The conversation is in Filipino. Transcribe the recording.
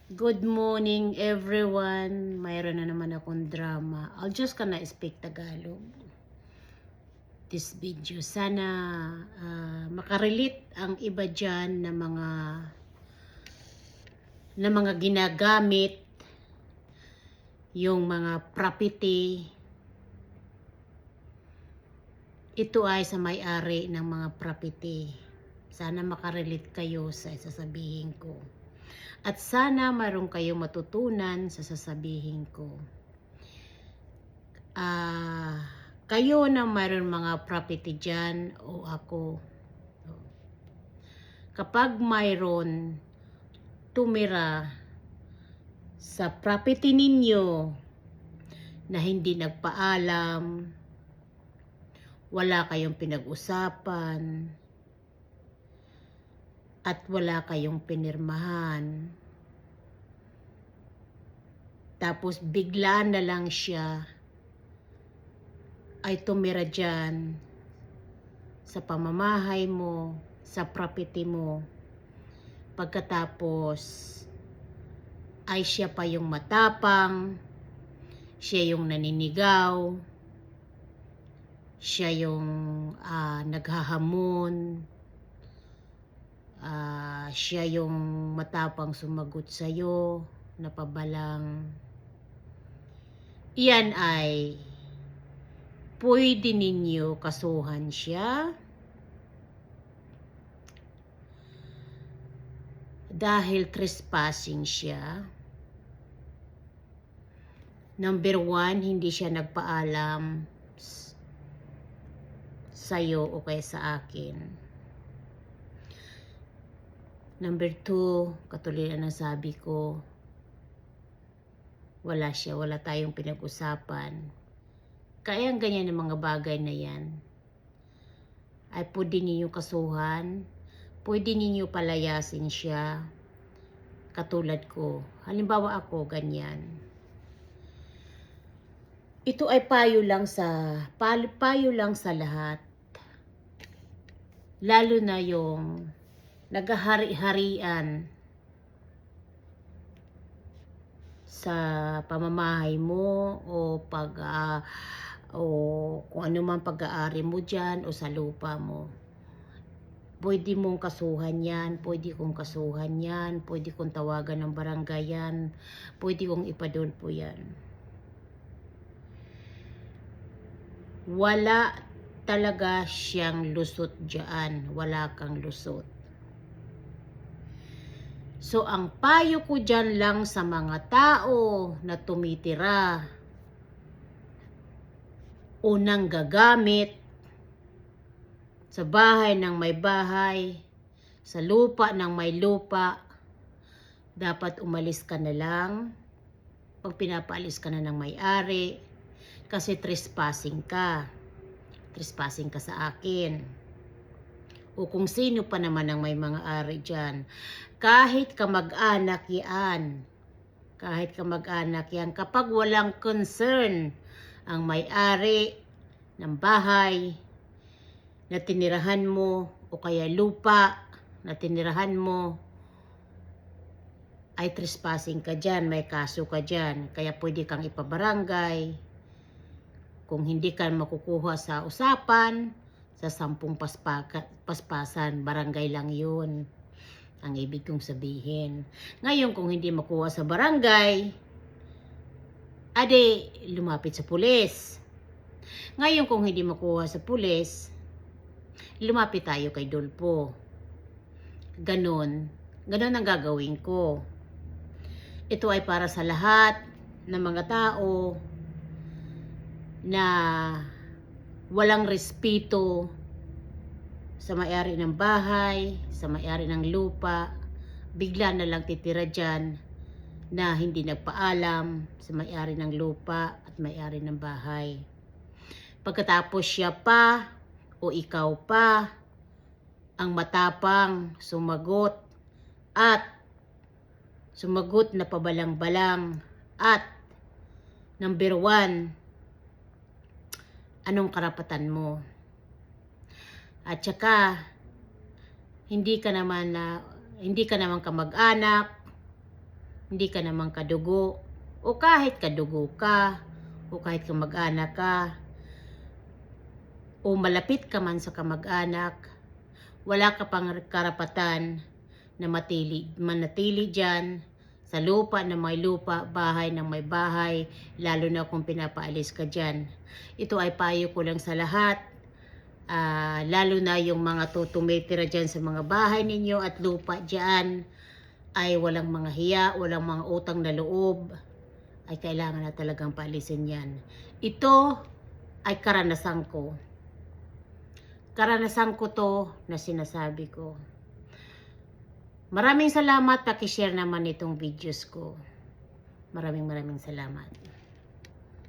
Good morning everyone. Mayroon na naman akong drama. I'll just gonna speak Tagalog. This video. Sana makarelate ang iba dyan na mga ginagamit yung mga property. Ito ay sa may-ari ng mga property. Sana makarelate kayo sa sasabihin ko. At sana mayroon kayong matutunan sa sasabihin ko. Kayo na mayroon mga property dyan o ako. Kapag mayroon tumira sa property ninyo na hindi nagpaalam, wala kayong pinag-usapan, at wala kayong pinirmahan, tapos bigla na lang siya ay tumira dyan sa pamamahay mo, sa property mo, pagkatapos ay siya pa yung matapang, siya yung naninigaw, siya yung naghahamon, siya yung matapang sumagot sa'yo, napabalang. Iyan ay pwede ninyo kasuhan siya dahil trespassing siya. Number 1, hindi siya nagpaalam sa'yo o kaya sa akin. Number 2, katulad ng sabi ko, wala tayong pinag-usapan. Kaya ang ganyan ng mga bagay na yan ay pwede ninyo kasuhan, pwede ninyo palayasin siya, katulad ko. Halimbawa ako, ganyan. Ito ay payo lang sa lahat. Lalo na yung naghahari-harian sa pamamahay mo o kung ano man pag-aari mo dyan o sa lupa mo. Pwede mong kasuhan yan, pwede kong kasuhan yan, pwede kong tawagan ng barangay yan, pwede kong ipadulpo yan. Wala talaga siyang lusot dyan, wala kang lusot. So ang payo ko dyan lang sa mga tao na tumitira o nanggagamit sa bahay ng may bahay, sa lupa ng may lupa, dapat umalis ka na lang pag pinapaalis ka na ng may-ari, kasi trespassing ka sa akin o kung sino pa naman ang may mga ari dyan. Kahit kamag-anak yan, kapag walang concern ang may-ari ng bahay na tinirahan mo o kaya lupa na tinirahan mo, ay trespassing ka dyan, may kaso ka dyan. Kaya pwede kang ipabarangay. Kung hindi ka makukuha sa usapan, sa 10 paspasan, barangay lang yun. Ang ibig kong sabihin. Ngayon, kung hindi makuha sa barangay, ade, lumapit sa pulis. Ngayon, kung hindi makuha sa pulis, lumapit tayo kay Dulpo. Ganon ang gagawin ko. Ito ay para sa lahat ng mga tao na walang respeto sa may-ari ng bahay, sa may-ari ng lupa, bigla na lang titira dyan na hindi nagpaalam sa may-ari ng lupa at may-ari ng bahay. Pagkatapos siya pa o ikaw pa ang matapang sumagot na pabalang-balang at number 1, anong karapatan mo? At saka hindi ka naman kamag-anak hindi ka naman kadugo, o kahit kadugo ka, o kahit kamag-anak ka, o malapit ka man sa kamag-anak, wala ka pang karapatan na manatili dyan sa lupa na may lupa, bahay na may bahay, lalo na kung pinapaalis ka dyan. Ito ay payo ko lang sa lahat, lalo na yung mga tumitira dyan sa mga bahay ninyo at lupa dyan, ay walang mga hiya, walang mga utang na loob, ay kailangan na talagang paalisin yan. Ito ay karanasan ko. Karanasan ko to na sinasabi ko. Maraming salamat, paki-share naman itong videos ko. Maraming salamat.